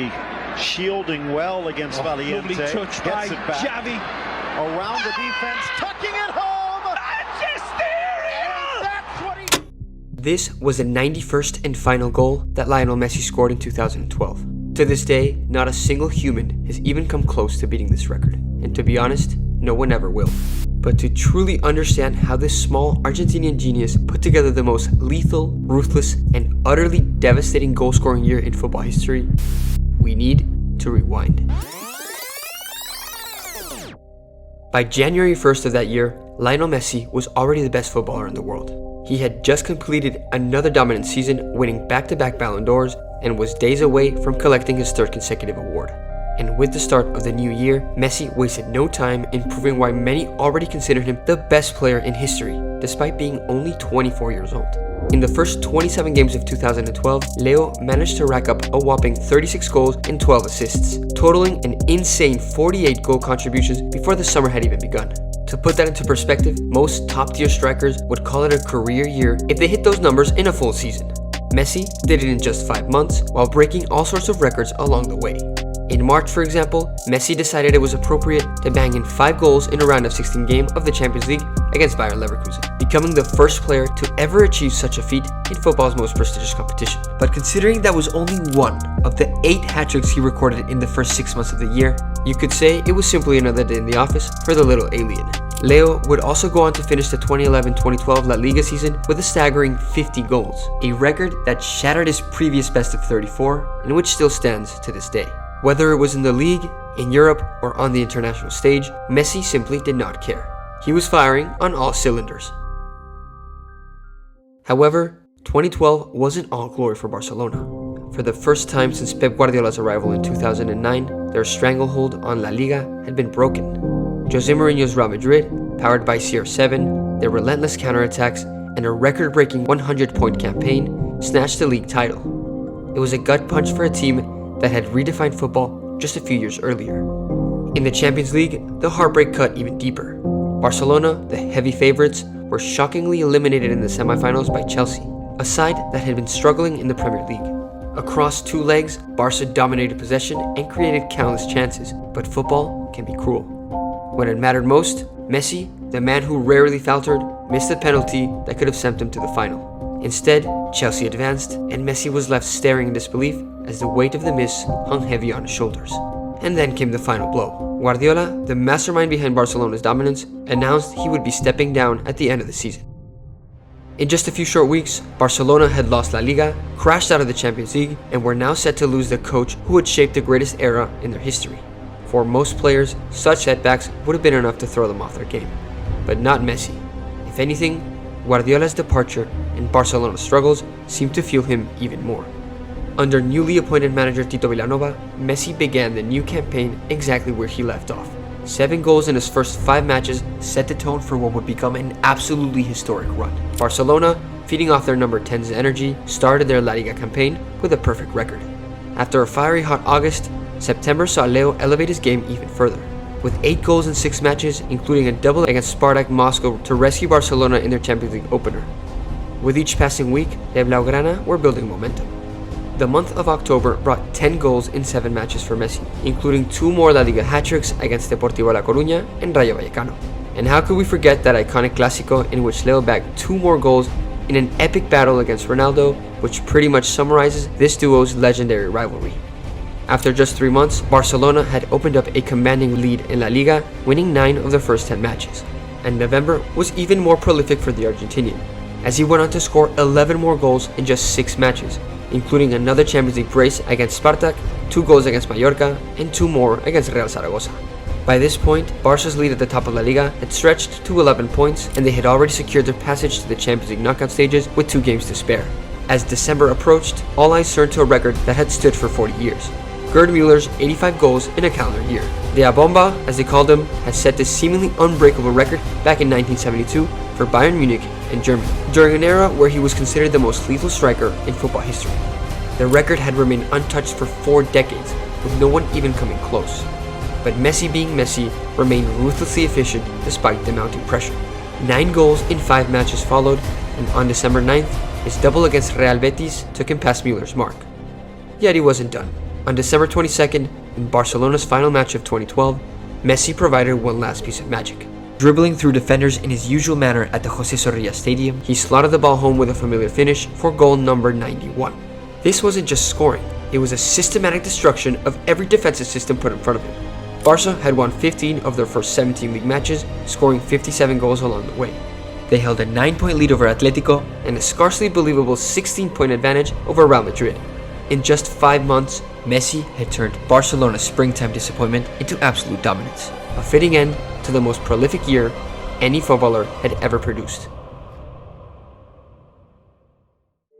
Messi shielding well against Valiente. Lovely touch by Gets it back. Xavi. Around the defense, tucking it home! That's what he... This was the 91st and final goal that Lionel Messi scored in 2012. To this day, not a single human has even come close to beating this record, and to be honest, no one ever will. But to truly understand how this small Argentinian genius put together the most lethal, ruthless, and utterly devastating goal-scoring year in football history, we need to rewind. By January 1st of that year, Lionel Messi was already the best footballer in the world. He had just completed another dominant season, winning back-to-back Ballon d'Ors, and was days away from collecting his third consecutive award. And with the start of the new year, Messi wasted no time in proving why many already considered him the best player in history, despite being only 24 years old. In the first 27 games of 2012, Leo managed to rack up a whopping 36 goals and 12 assists, totaling an insane 48 goal contributions before the summer had even begun. To put that into perspective, most top-tier strikers would call it a career year if they hit those numbers in a full season. Messi did it in just 5 months, while breaking all sorts of records along the way. In March, for example, Messi decided it was appropriate to bang in 5 goals in a round of 16 game of the Champions League against Bayer Leverkusen, becoming the first player to ever achieve such a feat in football's most prestigious competition. But considering that was only one of the 8 hat-tricks he recorded in the first 6 months of the year, you could say it was simply another day in the office for the little alien. Leo would also go on to finish the 2011-2012 La Liga season with a staggering 50 goals, a record that shattered his previous best of 34 and which still stands to this day. Whether it was in the league, in Europe, or on the international stage, Messi simply did not care. He was firing on all cylinders. However, 2012 wasn't all glory for Barcelona. For the first time since Pep Guardiola's arrival in 2009, their stranglehold on La Liga had been broken. Jose Mourinho's Real Madrid, powered by CR7, their relentless counterattacks, and a record-breaking 100-point campaign, snatched the league title. It was a gut punch for a team that had redefined football just a few years earlier. In the Champions League, the heartbreak cut even deeper. Barcelona, the heavy favorites, were shockingly eliminated in the semifinals by Chelsea, a side that had been struggling in the Premier League. Across 2 legs, Barca dominated possession and created countless chances, but football can be cruel. When it mattered most, Messi, the man who rarely faltered, missed a penalty that could have sent him to the final. Instead, Chelsea advanced, and Messi was left staring in disbelief as the weight of the miss hung heavy on his shoulders. And then came the final blow. Guardiola, the mastermind behind Barcelona's dominance, announced he would be stepping down at the end of the season. In just a few short weeks, Barcelona had lost La Liga, crashed out of the Champions League, and were now set to lose the coach who had shaped the greatest era in their history. For most players, such setbacks would have been enough to throw them off their game. But not Messi. If anything, Guardiola's departure and Barcelona's struggles seemed to fuel him even more. Under newly appointed manager Tito Vilanova, Messi began the new campaign exactly where he left off. 7 goals in his first 5 matches set the tone for what would become an absolutely historic run. Barcelona, feeding off their number 10's energy, started their La Liga campaign with a perfect record. After a fiery hot August, September saw Leo elevate his game even further, with 8 goals in 6 matches, including a double against Spartak Moscow to rescue Barcelona in their Champions League opener. With each passing week, the Blaugrana were building momentum. The month of October brought 10 goals in 7 matches for Messi, including 2 more La Liga hat-tricks against Deportivo La Coruña and Rayo Vallecano. And how could we forget that iconic Clásico in which Leo bagged 2 more goals in an epic battle against Ronaldo, which pretty much summarizes this duo's legendary rivalry. After just 3 months, Barcelona had opened up a commanding lead in La Liga, winning 9 of their first 10 matches. And November was even more prolific for the Argentinian, as he went on to score 11 more goals in just 6 matches, including another Champions League brace against Spartak, 2 goals against Mallorca, and 2 more against Real Zaragoza. By this point, Barca's lead at the top of La Liga had stretched to 11 points, and they had already secured their passage to the Champions League knockout stages with 2 games to spare. As December approached, all eyes turned to a record that had stood for 40 years. Gerd Müller's 85 goals in a calendar year. The A Bomba, as they called him, has set this seemingly unbreakable record back in 1972 for Bayern Munich and Germany, during an era where he was considered the most lethal striker in football history. The record had remained untouched for 4 decades, with no one even coming close. But Messi being Messi remained ruthlessly efficient despite the mounting pressure. 9 goals in 5 matches followed, and on December 9th, his double against Real Betis took him past Müller's mark. Yet he wasn't done. On December 22nd, in Barcelona's final match of 2012, Messi provided one last piece of magic. Dribbling through defenders in his usual manner at the José Zorrilla Stadium, he slotted the ball home with a familiar finish for goal number 91. This wasn't just scoring, it was a systematic destruction of every defensive system put in front of him. Barca had won 15 of their first 17 league matches, scoring 57 goals along the way. They held a 9-point lead over Atletico and a scarcely believable 16-point advantage over Real Madrid. In just 5 months, Messi had turned Barcelona's springtime disappointment into absolute dominance, a fitting end to the most prolific year any footballer had ever produced.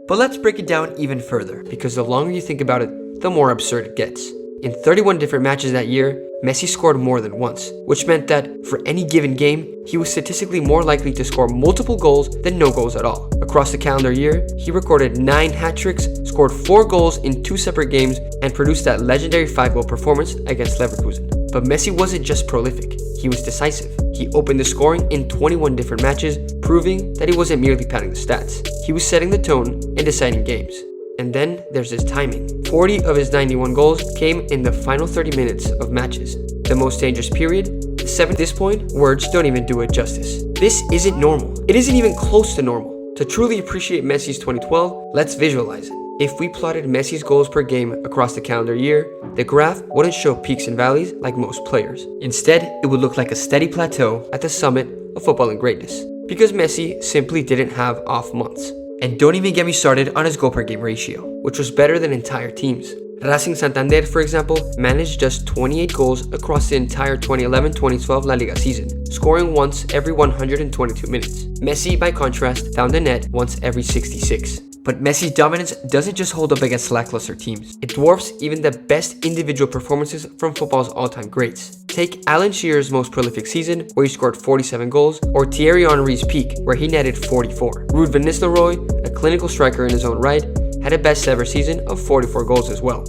But let's break it down even further, because the longer you think about it, the more absurd it gets. In 31 different matches that year, Messi scored more than once, which meant that for any given game, he was statistically more likely to score multiple goals than no goals at all. Across the calendar year, he recorded 9 hat-tricks, scored 4 goals in 2 separate games, and produced that legendary 5-goal performance against Leverkusen. But Messi wasn't just prolific, he was decisive. He opened the scoring in 21 different matches, proving that he wasn't merely padding the stats. He was setting the tone and deciding games. And then there's his timing. 40 of his 91 goals came in the final 30 minutes of matches. The most dangerous period, the 7th. At this point, words don't even do it justice. This isn't normal. It isn't even close to normal. To truly appreciate Messi's 2012, let's visualize it. If we plotted Messi's goals per game across the calendar year, the graph wouldn't show peaks and valleys like most players. Instead, it would look like a steady plateau at the summit of footballing greatness. Because Messi simply didn't have off months. And don't even get me started on his goal per game ratio, which was better than entire teams. Racing Santander, for example, managed just 28 goals across the entire 2011-2012 La Liga season, scoring once every 122 minutes. Messi, by contrast, found the net once every 66. But Messi's dominance doesn't just hold up against lackluster teams. It dwarfs even the best individual performances from football's all-time greats. Take Alan Shearer's most prolific season, where he scored 47 goals, or Thierry Henry's peak, where he netted 44. Ruud van Nistelrooy, a clinical striker in his own right, had a best-ever season of 44 goals as well.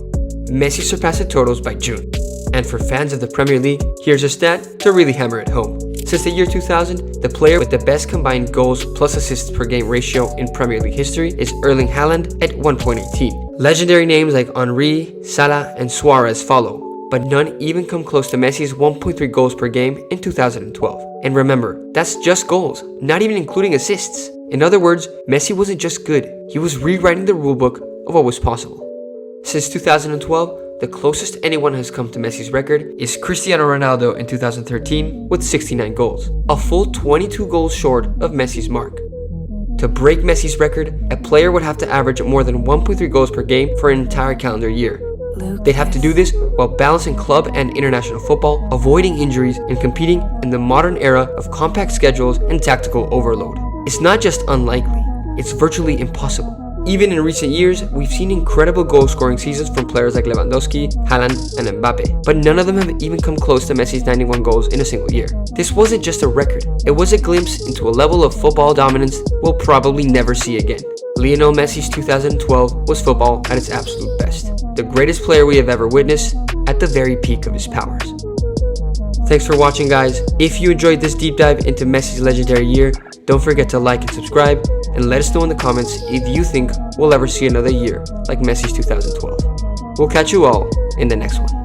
Messi surpassed the totals by June. And for fans of the Premier League, here's a stat to really hammer it home. Since the year 2000, the player with the best combined goals plus assists per game ratio in Premier League history is Erling Haaland at 1.18. Legendary names like Henry, Salah, and Suarez follow, but none even come close to Messi's 1.3 goals per game in 2012. And remember, that's just goals, not even including assists. In other words, Messi wasn't just good, he was rewriting the rulebook of what was possible. Since 2012, the closest anyone has come to Messi's record is Cristiano Ronaldo in 2013 with 69 goals, a full 22 goals short of Messi's mark. To break Messi's record, a player would have to average more than 1.3 goals per game for an entire calendar year. They'd have to do this while balancing club and international football, avoiding injuries, and competing in the modern era of compact schedules and tactical overload. It's not just unlikely, it's virtually impossible. Even in recent years, we've seen incredible goal-scoring seasons from players like Lewandowski, Haaland, and Mbappe, but none of them have even come close to Messi's 91 goals in a single year. This wasn't just a record, it was a glimpse into a level of football dominance we'll probably never see again. Lionel Messi's 2012 was football at its absolute best. The greatest player we have ever witnessed at the very peak of his powers. Thanks for watching, guys. If you enjoyed this deep dive into Messi's legendary year, don't forget to like and subscribe, and let us know in the comments if you think we'll ever see another year like Messi's 2012. We'll catch you all in the next one.